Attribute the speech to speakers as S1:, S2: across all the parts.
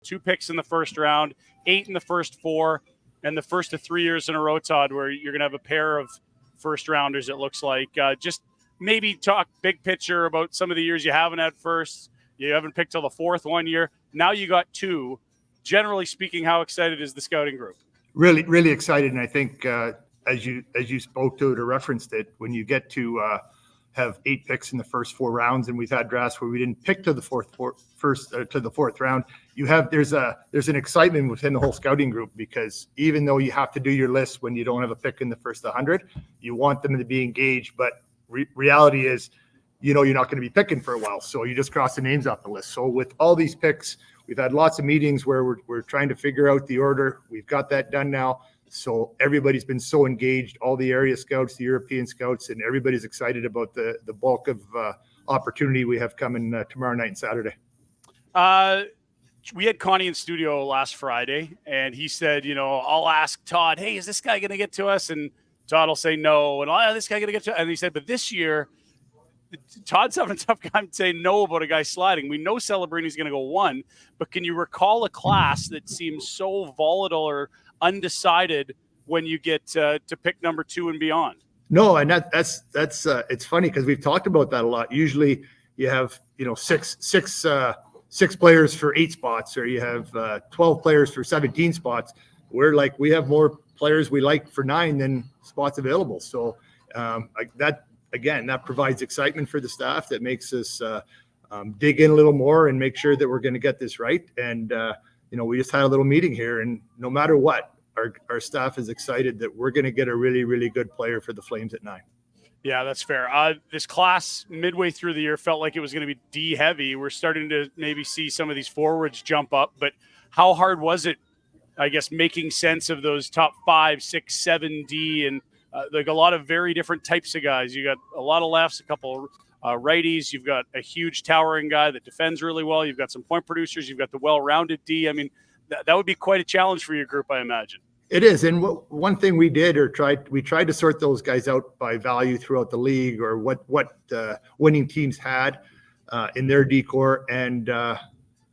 S1: 2 picks in the first round, 8 in the first 4, and the first of 3 years in a row, Todd, where you're going to have a pair of first rounders, it looks like. Just maybe talk big picture about some of the years you haven't had first. You haven't picked till the 4th one year. Now you got 2. Generally speaking, how excited is the scouting group?
S2: Really, really excited. And I think as you spoke to it or referenced it, when you get to have 8 picks in the first 4 rounds, and we've had drafts where we didn't pick to the fourth round, there's an excitement within the whole scouting group, because even though you have to do your list when you don't have a pick in the first 100, you want them to be engaged. But reality is, you're not going to be picking for a while, so you just cross the names off the list. So with all these picks, we've had lots of meetings where we're trying to figure out the order. We've got that done now. So everybody's been so engaged, all the area scouts, the European scouts, and everybody's excited about the bulk of opportunity we have coming tomorrow night and Saturday.
S1: We had Connie in studio last Friday, and he said, I'll ask Todd, hey, is this guy going to get to us? And Todd will say no. And this guy going to get to us? And he said, but this year, Todd's having a tough time saying no about a guy sliding. We know Celebrini's going to go 1, but can you recall a class that seems so volatile or undecided when you get to pick number 2 and beyond?
S2: No, and that's it's funny because we've talked about that a lot. Usually you have six players for 8 spots, or you have 12 players for 17 spots. We have more players we like for 9 than spots available. So that provides excitement for the staff. That makes us dig in a little more and make sure that we're going to get this right. And we just had a little meeting here, and no matter what, our staff is excited that we're going to get a really, really good player for the Flames at 9.
S1: Yeah, that's fair. This class midway through the year felt like it was going to be D heavy. We're starting to maybe see some of these forwards jump up, but how hard was it, I guess, making sense of those top 5, 6, 7 D and a lot of very different types of guys? You got a lot of lefts, a couple righties. You've got a huge towering guy that defends really well. You've got some point producers. You've got the well-rounded D. I mean, that would be quite a challenge for your group, I imagine.
S2: It is. And one thing we did we tried to sort those guys out by value throughout the league, or what winning teams had in their decor. And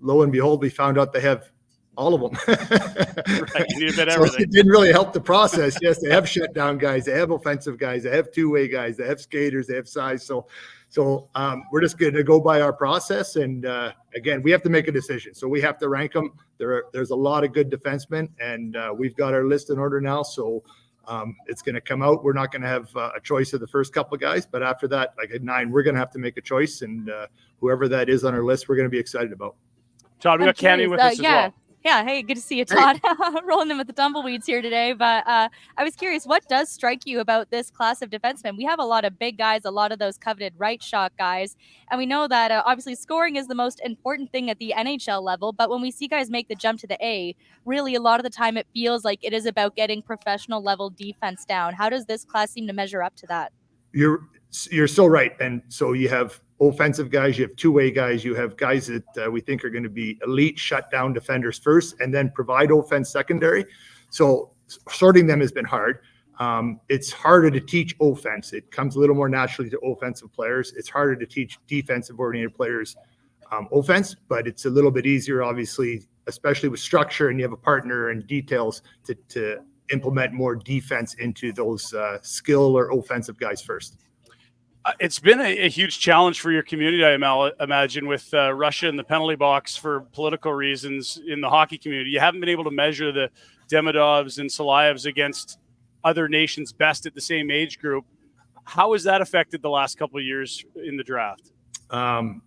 S2: lo and behold, we found out they have all of them.
S1: Right, you need a bit of everything.
S2: So it didn't really help the process. Yes, they have shutdown guys, they have offensive guys, they have two-way guys, they have skaters, they have size. So we're just going to go by our process. And again, we have to make a decision. So we have to rank them. There's a lot of good defensemen, and we've got our list in order now. So it's going to come out. We're not going to have a choice of the first couple of guys, but after that, like at 9, we're going to have to make a choice. And whoever that is on our list, we're going to be excited about.
S1: Todd, we got Cami with us as well.
S3: Yeah, hey, good to see you, Todd. Hey. Rolling in with the tumbleweeds here today. But I was curious, what does strike you about this class of defensemen? We have a lot of big guys, a lot of those coveted right shot guys. And we know that obviously scoring is the most important thing at the NHL level. But when we see guys make the jump to the A, really a lot of the time it feels like it is about getting professional level defense down. How does this class seem to measure up to that?
S2: You're so right. And so you have offensive guys, you have two-way guys, you have guys that we think are going to be elite shutdown defenders first, and then provide offense secondary. So sorting them has been hard. It's harder to teach offense. It comes a little more naturally to offensive players. It's harder to teach defensive-oriented players offense, but it's a little bit easier, obviously, especially with structure, and you have a partner and details to implement more defense into those skill or offensive guys first.
S1: It's been a huge challenge for your community, I imagine, with Russia in the penalty box for political reasons in the hockey community. You haven't been able to measure the Demidovs and Salayevs against other nations' best at the same age group. How has that affected the last couple of years in the draft?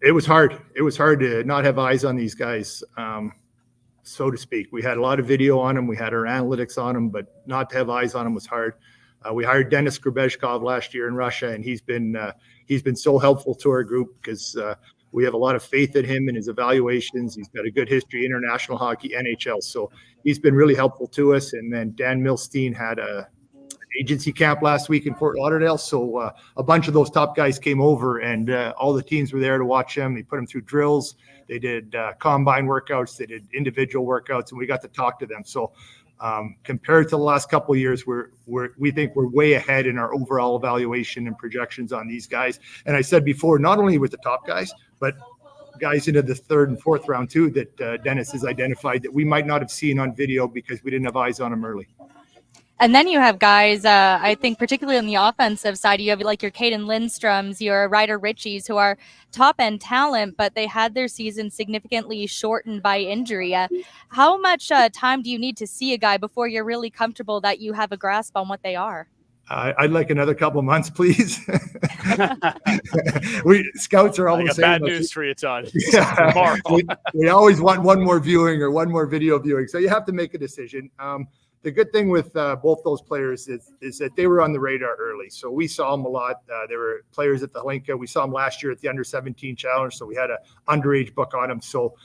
S2: It was hard. It was hard to not have eyes on these guys, so to speak. We had a lot of video on them. We had our analytics on them, but not to have eyes on them was hard. We hired Denis Grabeshkov last year in Russia, and he's been so helpful to our group because we have a lot of faith in him and his evaluations. He's got a good history, international hockey, NHL. So he's been really helpful to us. And then Dan Milstein had an agency camp last week in Fort Lauderdale. So a bunch of those top guys came over, and all the teams were there to watch them. They put them through drills. They did combine workouts. They did individual workouts, and we got to talk to them. So compared to the last couple of years, we think we're way ahead in our overall evaluation and projections on these guys. And I said before, not only with the top guys, but guys into the 3rd and 4th round too that Dennis has identified that we might not have seen on video because we didn't have eyes on them early.
S3: And then you have guys, I think particularly on the offensive side, you have like your Caden Lindstroms, your Ryder Richies, who are top-end talent, but they had their season significantly shortened by injury. How much time do you need to see a guy before you're really comfortable that you have a grasp on what they are?
S2: I'd like another couple of months, please. Scouts are always saying
S1: bad news for you, Todd.
S2: Yeah, we always want one more viewing or one more video viewing, so you have to make a decision. The good thing with both those players is that they were on the radar early. So we saw them a lot. There were players at the Hlinka. We saw them last year at the Under-17 Challenge. So we had an underage book on them. So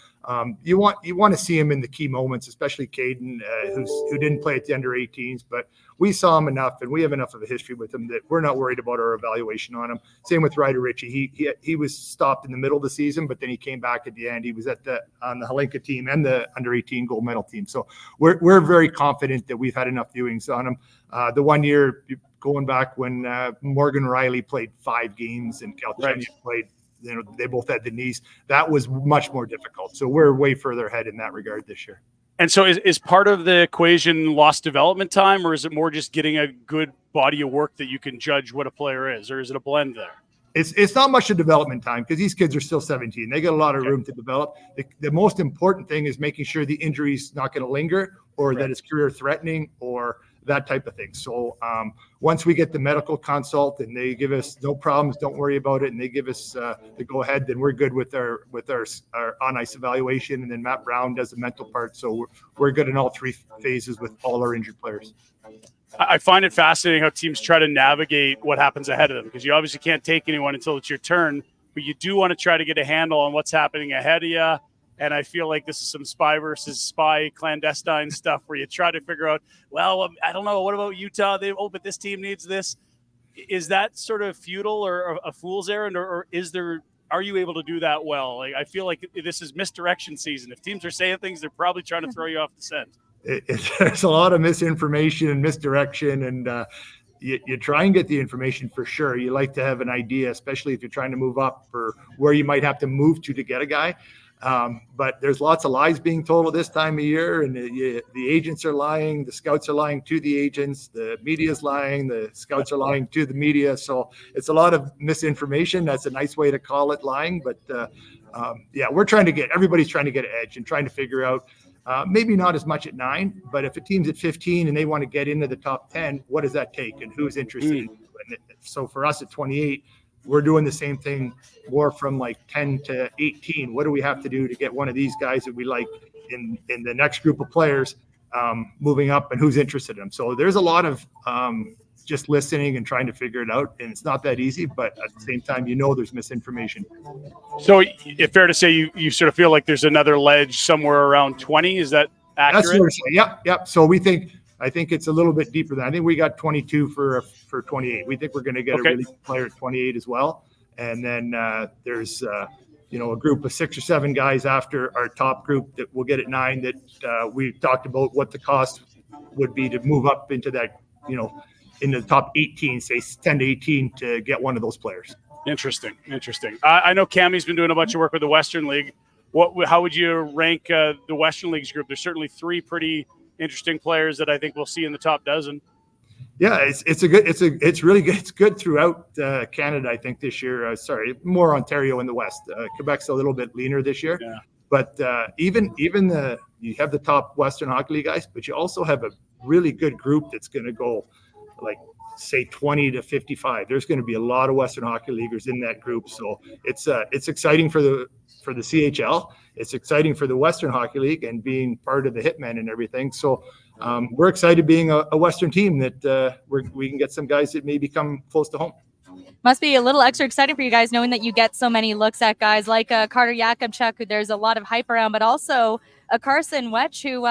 S2: you want to see him in the key moments, especially Caden, who didn't play at the Under-18s. But we saw him enough, and we have enough of a history with him that we're not worried about our evaluation on him. Same with Ryder Ritchie. He was stopped in the middle of the season, but then he came back at the end. He was on the Hlinka team and the Under-18 gold medal team. So we're very confident that we've had enough viewings on him. The 1 year going back when Morgan Riley played 5 games and Calchenia played, they both had the knees. That was much more difficult. So we're way further ahead in that regard this year.
S1: And so is part of the equation lost development time, or is it more just getting a good body of work that you can judge what a player is, or is it a blend there?
S2: It's not much of development time because these kids are still 17. They got a lot of room to develop. The most important thing is making sure the injury's not going to linger or that it's career threatening or that type of thing. So once we get the medical consult and they give us no problems, don't worry about it, and they give us the go ahead, then we're good with our on ice evaluation. And then Matt Brown does the mental part. So we're good in all 3 phases with all our injured players.
S1: I find it fascinating how teams try to navigate what happens ahead of them, because you obviously can't take anyone until it's your turn, but you do want to try to get a handle on what's happening ahead of you. And I feel like this is some spy versus spy clandestine stuff where you try to figure out, well, I don't know, what about Utah? But this team needs this. Is that sort of futile or a fool's errand, or are you able to do that well? Like, I feel like this is misdirection season. If teams are saying things, they're probably trying to throw you off the scent.
S2: There's a lot of misinformation and misdirection, and you try and get the information for sure. You like to have an idea, especially if you're trying to move up or where you might have to move to get a guy. But there's lots of lies being told at this time of year, and the agents are lying, the scouts are lying to the agents, the media's lying, the scouts are lying to the media. So it's a lot of misinformation. That's a nice way to call it lying. But everybody's trying to get an edge and trying to figure out, maybe not as much at 9, but if a team's at 15 and they want to get into the top 10, what does that take and who's interested? And so for us at 28, we're doing the same thing more from like 10 to 18. What do we have to do to get one of these guys that we like in the next group of players moving up, and who's interested in them? So there's a lot of just listening and trying to figure it out. And it's not that easy, but at the same time, there's misinformation.
S1: So it's fair to say you sort of feel like there's another ledge somewhere around 20. Is that accurate?
S2: That's what we're saying. Yep. So I think it's a little bit deeper than I think we got 22 for 28. We think we're going to get a really good player at 28 as well. And then there's a group of 6 or 7 guys after our top group that we'll get at 9 that we talked about what the cost would be to move up into that, in the top 18, say 10 to 18 to get one of those players.
S1: Interesting. I know Cami's been doing a bunch of work with the Western League. How would you rank the Western League's group? There's certainly 3 pretty interesting players that I think we'll see in the top dozen.
S2: Yeah, it's really good. It's good throughout Canada, I think, this year. More Ontario in the West. Quebec's a little bit leaner this year. Yeah. But even you have the top Western Hockey League guys, but you also have a really good group that's going to go like say 20 to 55. There's going to be a lot of Western Hockey Leaguers in that group. So it's exciting for the CHL. It's exciting for the Western Hockey League and being part of the Hitmen and everything. So we're excited being a Western team that we can get some guys that maybe come close to home.
S3: Must be a little extra exciting for you guys knowing that you get so many looks at guys like Carter Yakubchuk, who there's a lot of hype around, but also a Carson Wetch, who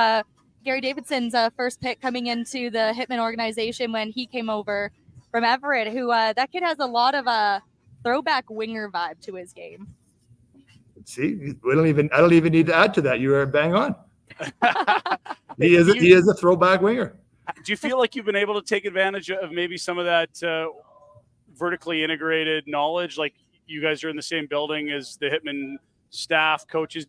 S3: Gary Davidson's first pick coming into the Hitman organization when he came over from Everett, who that kid has a lot of throwback winger vibe to his game.
S2: See, I don't even need to add to that. You are bang on. He is a throwback winger.
S1: Do you feel like you've been able to take advantage of maybe some of that vertically integrated knowledge? Like you guys are in the same building as the Hitman staff, coaches?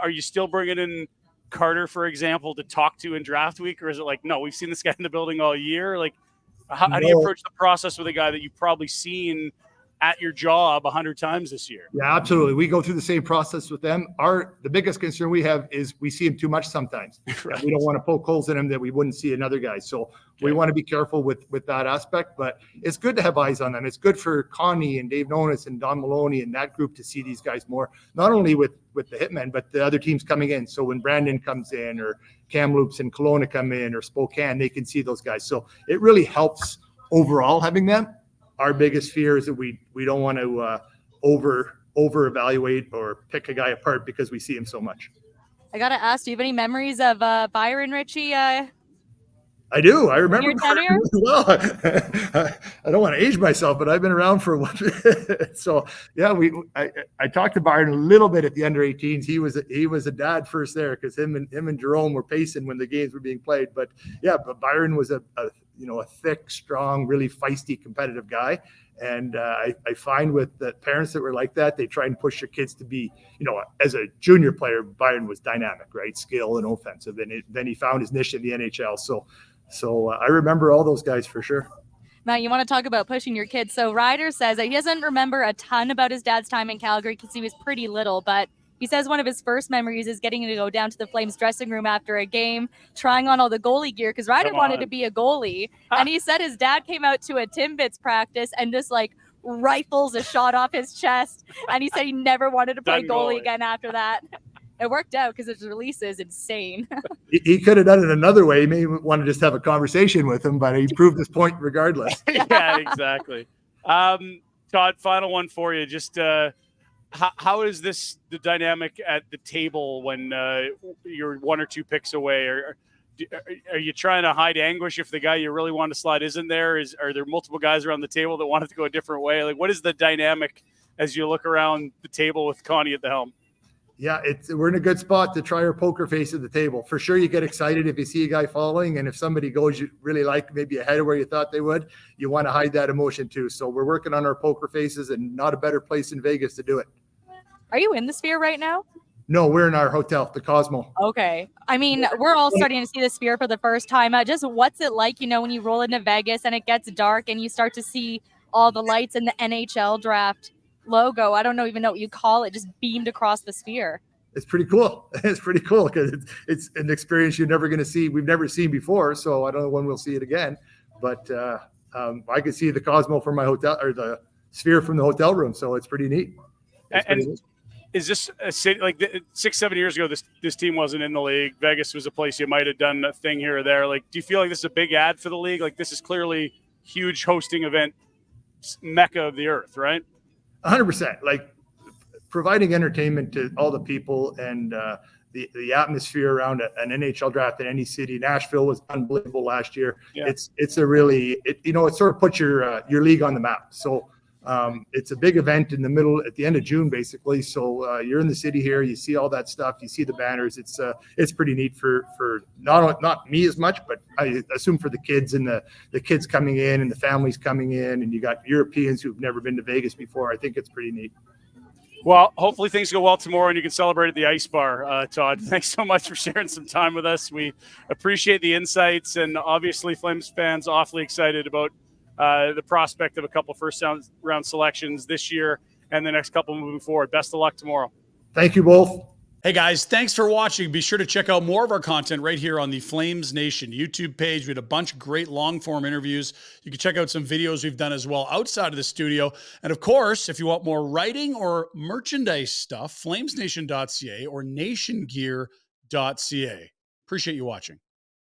S1: Are you still bringing in Carter, for example, to talk to in draft week, or is it like, no, we've seen this guy in the building all year? Like, how do you approach the process with a guy that you've probably seen at your job 100 times this year?
S2: Yeah, absolutely. We go through the same process with them. The biggest concern we have is we see him too much sometimes. Right. We don't want to poke holes in him that we wouldn't see another guy. So we want to be careful with that aspect, but it's good to have eyes on them. It's good for Connie and Dave Nonis and Don Maloney and that group to see these guys more, not only with the Hitmen, but the other teams coming in. So when Brandon comes in, or Kamloops and Kelowna come in, or Spokane, they can see those guys. So it really helps overall having them. Our biggest fear is that we don't want to over evaluate or pick a guy apart because we see him so much.
S3: I got to ask, do you have any memories of Byron Ritchie?
S2: I do. I remember
S3: your tenure?
S2: Well. I don't want to age myself, but I've been around for a while. So yeah, I talked to Byron a little bit at the under 18s. He was a dad first there because him and Jerome were pacing when the games were being played. But yeah, Byron was a thick, strong, really feisty, competitive guy. And I find with the parents that were like that, they try and push their kids to be, as a junior player, Byron was dynamic, right? Skill and offensive. And then he found his niche in the NHL. So I remember all those guys for sure.
S3: Matt, you want to talk about pushing your kids. So Ryder says that he doesn't remember a ton about his dad's time in Calgary because he was pretty little, but he says one of his first memories is getting to go down to the Flames dressing room after a game, trying on all the goalie gear because Ryder wanted to be a goalie. And he said his dad came out to a Timbits practice and just rifles a shot off his chest. And he said he never wanted to play goalie again after that. It worked out because his release is insane.
S2: He could have done it another way. He may want to just have a conversation with him, but he proved his point regardless.
S1: Yeah, exactly. Todd, final one for you. Just how is the dynamic at the table when you're one or two picks away? Are you trying to hide anguish if the guy you really want to slide isn't there? Are there multiple guys around the table that want it to go a different way? Like, what is the dynamic as you look around the table with Connie at the helm?
S2: Yeah, we're in a good spot to try our poker face at the table. For sure, you get excited if you see a guy following, and if somebody goes you really like maybe ahead of where you thought they would, you want to hide that emotion too. So we're working on our poker faces, and not a better place in Vegas to do it.
S3: Are you in the Sphere right now?
S2: No, we're in our hotel, the Cosmo.
S3: Okay. I mean, we're all starting to see the Sphere for the first time. Just what's it like, when you roll into Vegas and it gets dark and you start to see all the lights and the NHL Draft logo? I don't even know what you call it, just beamed across the Sphere.
S2: It's pretty cool. It's pretty cool because it's an experience you're never going to see. We've never seen before, so I don't know when we'll see it again. But I could see the Cosmo from my hotel, or the Sphere from the hotel room, so it's pretty neat.
S1: Is this a city like 6-7 years ago? This team wasn't in the league. Vegas was a place you might have done a thing here or there. Like, do you feel like this is a big ad for the league? Like, this is clearly huge hosting event, mecca of the earth, right?
S2: 100%. Like, providing entertainment to all the people and the atmosphere around an NHL draft in any city. Nashville was unbelievable last year. Yeah. It's a really it sort of puts your league on the map. So it's a big event at the end of June, basically. So you're in the city here, you see all that stuff, you see the banners. It's pretty neat for not me as much, but I assume for the kids and the kids coming in and the families coming in, and you got Europeans who've never been to Vegas before. I think it's pretty neat.
S1: Well, hopefully things go well tomorrow and you can celebrate at the Ice Bar, Todd. Thanks so much for sharing some time with us. We appreciate the insights, and obviously Flames fans awfully excited about the prospect of a couple first round selections this year and the next couple moving forward. Best of luck tomorrow.
S2: Thank you both.
S4: Hey guys, thanks for watching. Be sure to check out more of our content right here on the Flames Nation YouTube page. We had a bunch of great long-form interviews. You can check out some videos we've done as well outside of the studio. And of course, if you want more writing or merchandise stuff, flamesnation.ca or nationgear.ca. Appreciate you watching.